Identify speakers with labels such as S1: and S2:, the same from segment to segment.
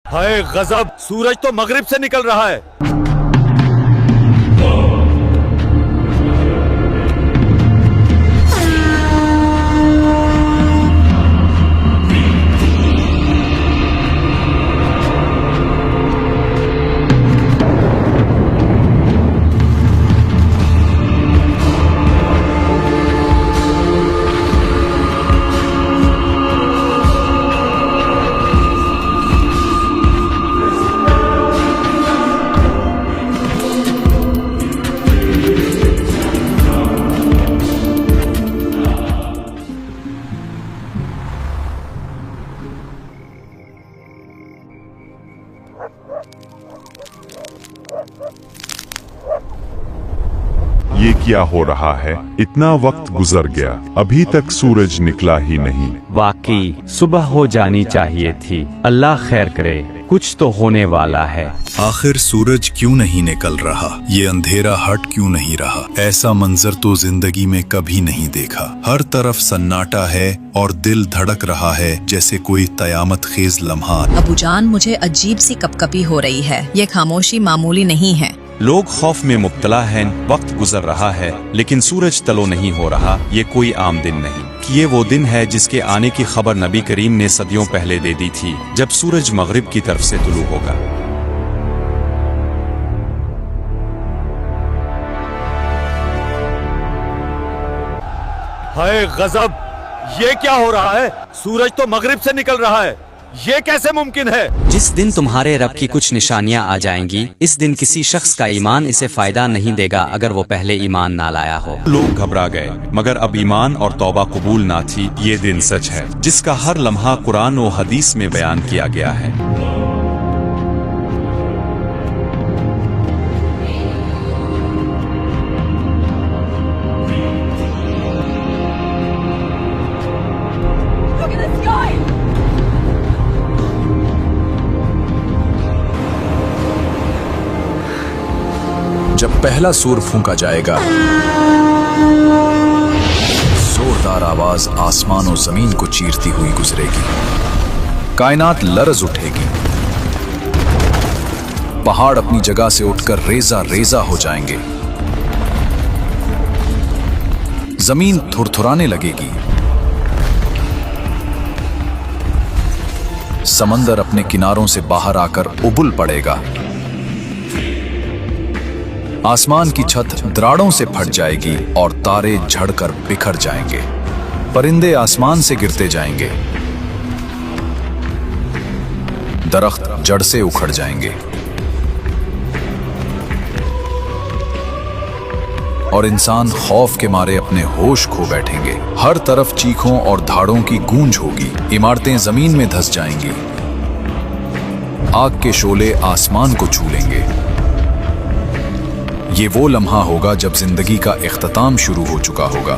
S1: हाय गजब, सूरज तो मगरिब से निकल रहा है।
S2: ये क्या हो रहा है? इतना वक्त गुजर गया, अभी तक सूरज निकला ही नहीं।
S3: वाकई सुबह हो जानी चाहिए थी। अल्लाह खैर करे, कुछ तो होने वाला है।
S4: आखिर सूरज क्यों नहीं निकल रहा? ये अंधेरा हट क्यों नहीं रहा? ऐसा मंजर तो जिंदगी में कभी नहीं देखा। हर तरफ सन्नाटा है और दिल धड़क रहा है जैसे कोई कयामत खेज लम्हा।
S5: अबूजान, मुझे अजीब सी कपकपी हो रही है। ये खामोशी मामूली नहीं है।
S6: लोग खौफ में मुब्तला हैं, वक्त गुजर रहा है लेकिन सूरज तलो नहीं हो रहा। ये कोई आम दिन नहीं कि ये वो दिन है जिसके आने की खबर नबी करीम ने सदियों पहले दे दी थी, जब सूरज मगरिब की तरफ से तुलू होगा।
S1: हाय गजब, ये क्या हो रहा है? सूरज तो मगरिब से निकल रहा है। ये कैसे मुमकिन है?
S7: जिस दिन तुम्हारे रब की कुछ निशानियां आ जाएंगी, इस दिन किसी शख्स का ईमान इसे फायदा नहीं देगा अगर वो पहले ईमान ना लाया हो।
S6: लोग घबरा गए, मगर अब ईमान और तौबा कबूल ना थी। ये दिन सच है जिसका हर लम्हा कुरान और हदीस में बयान किया गया है।
S4: जब पहला सूर फूंका जाएगा, जोरदार आवाज आसमान और जमीन को चीरती हुई गुजरेगी। कायनात लरज उठेगी, पहाड़ अपनी जगह से उठकर रेजा रेजा हो जाएंगे। जमीन थुरथुराने लगेगी, समंदर अपने किनारों से बाहर आकर उबुल पड़ेगा। आसमान की छत द्राड़ों से फट जाएगी और तारे झड़कर बिखर जाएंगे। परिंदे आसमान से गिरते जाएंगे, दरख्त जड़ से उखड़ जाएंगे और इंसान खौफ के मारे अपने होश खो बैठेंगे। हर तरफ चीखों और धाड़ों की गूंज होगी, इमारतें जमीन में धंस जाएंगी, आग के शोले आसमान को छू लेंगे। ये वो लम्हा होगा जब जिंदगी का इख्तिताम शुरू हो चुका होगा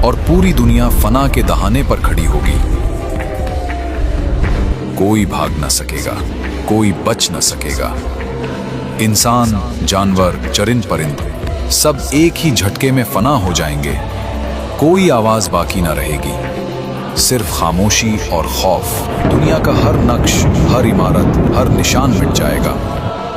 S4: और पूरी दुनिया फना के दहाने पर खड़ी होगी। कोई भाग न सकेगा, कोई बच न सकेगा। इंसान, जानवर, चरिंद परिंद सब एक ही झटके में फना हो जाएंगे। कोई आवाज बाकी न रहेगी, सिर्फ खामोशी और खौफ। दुनिया का हर नक्श, हर इमारत, हर निशान मिट जाएगा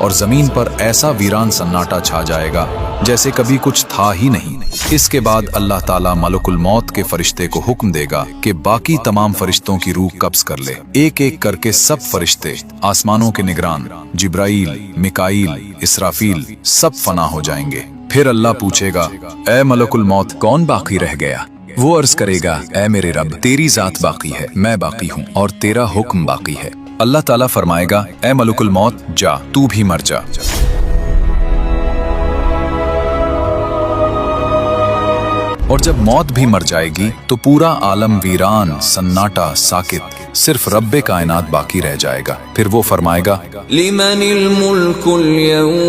S4: और जमीन पर ऐसा वीरान सन्नाटा छा जाएगा जैसे कभी कुछ था ही नहीं। इसके बाद अल्लाह ताला मलकुल मौत के फरिश्ते को हुक्म देगा कि बाकी तमाम फरिश्तों की रूह कब्ज कर ले। एक एक करके सब फरिश्ते, आसमानों के निगरान जिब्राइल, मिकाईल, इसराफील सब फना हो जाएंगे। फिर अल्लाह पूछेगा, ए मलकुल मौत, कौन बाकी रह गया? वो अर्ज करेगा, ए मेरे रब, तेरी जात बाकी है, मैं बाकी हूँ और तेरा हुक्म बाकी है। अल्लाह ताला फरमाएगा, ए मलकुल मौत, जा, तू भी मर जा। और जब मौत भी मर जाएगी तो पूरा आलम वीरान, सन्नाटा, साकित, सिर्फ रब्बे कायनात बाकी रह जाएगा। फिर वो फरमाएगा,
S8: लिमनिल मुल्कुल यौम,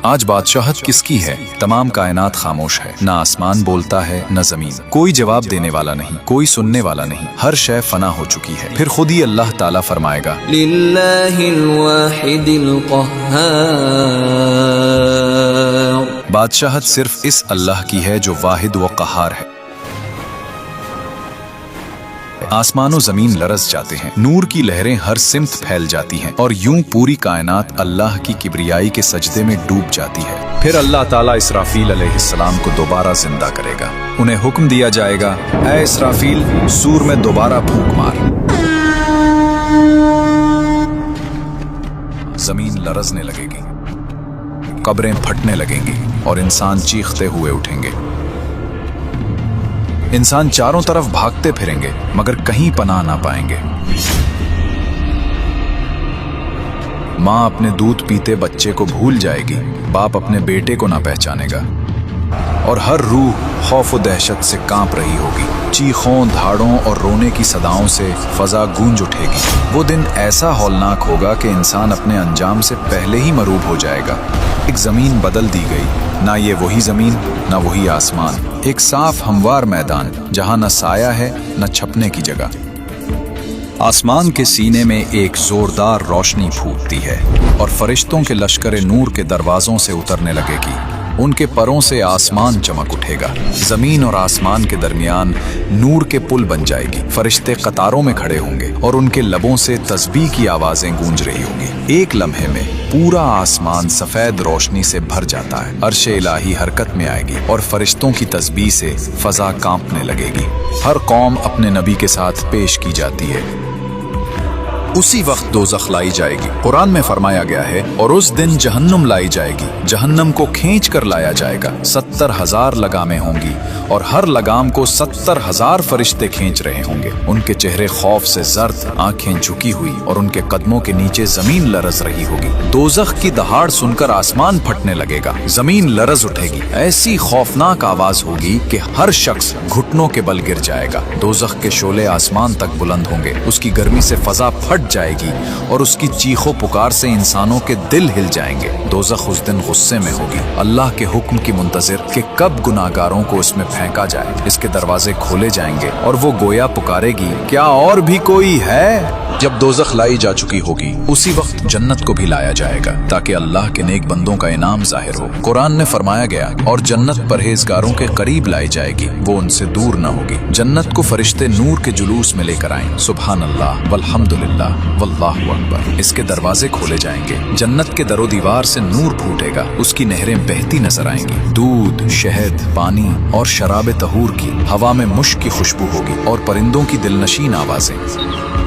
S4: आज बादशाहत किसकी है? तमाम कायनात खामोश है, न आसमान बोलता है न जमीन। कोई जवाब देने वाला नहीं, कोई सुनने वाला नहीं, हर शय फना हो चुकी है। फिर खुद ही अल्लाह ताला फरमाएगा,
S8: लिल्लाहिल वाहिदिल क़ह्हार,
S4: बादशाहत सिर्फ इस अल्लाह की है जो वाहिद व क़हार है। आसमान और जमीन लरस जाते हैं, नूर की लहरें हर सिमत फैल जाती हैं और यूं पूरी कायनात अल्लाह की किब्रियाई के सजदे में डूब जाती है। फिर अल्लाह ताला इसराफील अलैहिस्सलाम को दोबारा जिंदा करेगा। उन्हें हुक्म दिया जाएगा, ऐ इसराफील, सूर में दोबारा फूंक मार। जमीन लरजने लगेगी, कब्रें फटने लगेंगी और इंसान चीखते हुए उठेंगे। इंसान चारों तरफ भागते फिरेंगे मगर कहीं पनाह ना पाएंगे। माँ अपने दूध पीते बच्चे को भूल जाएगी, बाप अपने बेटे को ना पहचानेगा और हर रूह खौफ और दहशत से कांप रही होगी। चीखों, धाड़ों और रोने की सदाओं से फजा गूंज उठेगी। वो दिन ऐसा हौलनाक होगा कि इंसान अपने अंजाम से पहले ही मरूब हो जाएगा। एक जमीन बदल दी गई, ना ये वही जमीन ना वही आसमान। एक साफ हमवार मैदान जहां न साया है न छपने की जगह। आसमान के सीने में एक जोरदार रोशनी फूटती है और फरिश्तों के लश्कर नूर के दरवाजों से उतरने लगेगी। उनके परों से आसमान चमक उठेगा। जमीन और आसमान के दरमियान नूर के पुल बन जाएगी। फरिश्ते कतारों में खड़े होंगे और उनके लबों से तस्बीह की आवाजें गूंज रही होंगी। एक लम्हे में पूरा आसमान सफेद रोशनी से भर जाता है। अर्शे इलाही हरकत में आएगी और फरिश्तों की तस्बीह से फजा कांपने लगेगी। हर कौम अपने नबी के साथ पेश की जाती है। उसी वक्त दोज़ख लाई जाएगी। कुरान में फरमाया गया है, और उस दिन जहन्नुम लाई जाएगी, जहन्नम को खींच कर लाया जाएगा। 70,000 लगामें होंगी और हर लगाम को 70,000 फरिश्ते खींच रहे होंगे। उनके चेहरे खौफ से जर्द, आंखें झुकी हुई और उनके कदमों के नीचे जमीन लरज रही होगी। दोज़ख की दहाड़ सुनकर आसमान फटने लगेगा, जमीन लरज उठेगी। ऐसी खौफनाक आवाज होगी कि हर शख्स घुटनों के बल गिर जाएगा। दोज़ख के शोले आसमान तक बुलंद होंगे, उसकी गर्मी से फजा फट जाएगी और उसकी चीखों पुकार से इंसानों के दिल हिल जाएंगे। दोज़ख उस दिन गुस्से में होगी, अल्लाह के हुक्म की मुंतजिर कि कब गुनाहगारों को इसमें फेंका जाए। इसके दरवाजे खोले जाएंगे और वो गोया पुकारेगी, क्या और भी कोई है? जब दोज़ख लाई जा चुकी होगी, उसी वक्त जन्नत को भी लाया जाएगा ताकि अल्लाह के नेक बंदों का इनाम जाहिर हो। कुरान ने फरमाया गया, और जन्नत परहेजगारों के करीब लाई जाएगी, वो उनसे दूर न होगी। जन्नत को फरिश्ते नूर के जुलूस में लेकर आएं। सुभान अल्लाह वल्हम्दुलिल्लाह वल्लाहु अकबर। इसके दरवाजे खोले जाएंगे, जन्नत के दरो दीवार से नूर फूटेगा, उसकी नहरें बहती नजर आएंगी। दूध, शहद, पानी और शराब तहूर की हवा में मुश्क की खुशबू होगी और परिंदों की दिलनशीन आवाजें।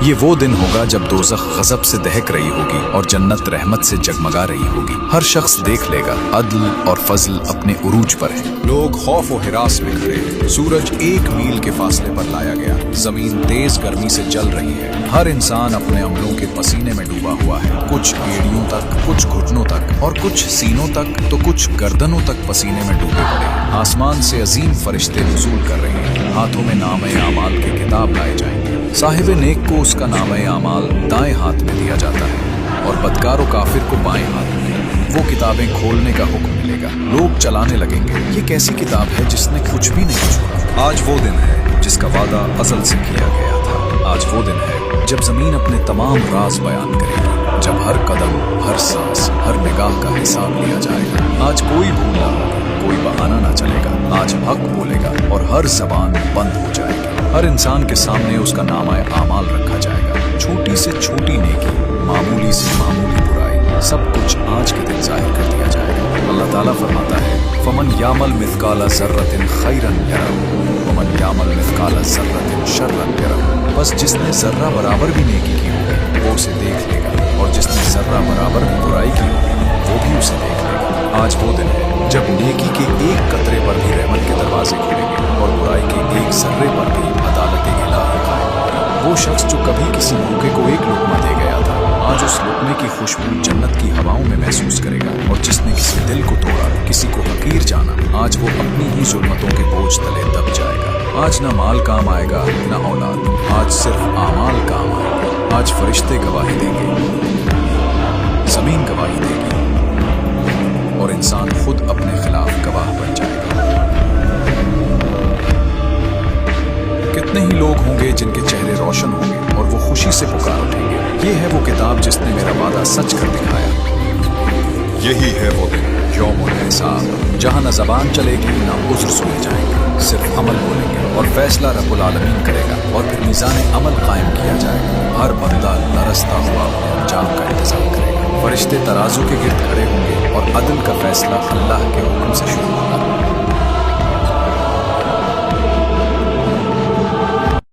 S4: ये वो दिन होगा जब दोज़ख गज़ब से दहक रही होगी और जन्नत रहमत से जगमगा रही होगी। हर शख्स देख लेगा अदल और फजल अपने उरूज पर है। लोग खौफ और हिरास में खड़े हैं। सूरज 1 मील के फासले पर लाया गया। जमीन तेज गर्मी से जल रही है। हर इंसान अपने अमलों के पसीने में डूबा हुआ है। कुछ एड़ियों तक, कुछ घुटनों तक और कुछ सीनों तक तो कुछ गर्दनों तक पसीने में डूबे पड़े। आसमान से अजीम फरिश्ते नुज़ूल कर रहे हैं। हाथों में नामे आमाल के किताब लाए जाएंगे। साहिब नेक को उसका नामे आमाल दाएं हाथ में दिया जाता है और बदकार और काफिर को बाएं हाथ में। वो किताबें खोलने का हुक्म मिलेगा। लोग चलाने लगेंगे, ये कैसी किताब है जिसने कुछ भी नहीं छोड़ा। आज वो दिन है जिसका वादा अज़ल से किया गया था। आज वो दिन है जब जमीन अपने तमाम राज बयान करेगी, जब हर कदम, हर सांस, हर निगाह का हिसाब लिया जाएगा। आज कोई भूल ना होगा, कोई बहाना ना चलेगा। आज हक बोलेगा और हर जबान बंद हो जाएगी। हर इंसान के सामने उसका नामा आमाल रखा जाएगा। छोटी से छोटी नेकी, मामूली से मामूली बुराई, सब कुछ आज के दिन जाहिर कर दिया जाएगा। अल्लाह ताला फरमाता है, फमन यामल मिथकाला ज़र्रतिन खैरन यरहु वमन यामल मिथकाला ज़र्रतिन शर्रन यरहु। बस जिसने जर्रा बराबर भी नेकी की होगी वो उसे देख लेगा और जिसने जर्रा बराबर भी बुराई की होगी वो भी उसे देख लेगा। आज वो दिन है जब नेकी के एक कतरे पर भी रहमत के दरवाजे खुलेंगे और बुराई के एक जर्रे पर भी अदालत इलाही कायम होगी। वो शख्स जो कभी किसी भूखे को एक लुक़मा दे गया था, आज उस लुक़मे की खुशबू जन्नत की हवाओं में महसूस करेगा। और जिसने किसी दिल को तोड़ा, किसी को हकीर जाना, आज वो अपनी ही जुल्मतों के बोझ तले दब जाएगा। आज न माल काम आएगा न औलाद, आज सिर्फ आमाल काम आएगा। आज फरिश्ते गवाही देंगे, जमीन गवाही देगी और इंसान खुद अपने खिलाफ गवाह बन जाएगा। कितने ही लोग होंगे जिनके चेहरे रोशन होंगे और वो खुशी से पुकार उठेंगे, ये है वो किताब जिसने मेरा वादा सच कर दिखाया।
S2: यही है वो दिन
S4: यौमुल हिसाब, जहाँ न जबान चलेगी न उज्र सुने जाएंगे, सिर्फ अमल बोलेंगे और फैसला रब्बुल आलमीन करेगा और फिर मीज़ान अमल कायम किया जाएगा। हर बंदा लरसता हुआ अपने अंजाम का इंतजार करेगा। फरिश्ते तराजू के गिर्द खड़े होंगे और अदल का फैसला अल्लाह के हुक्म से शुरू होगा।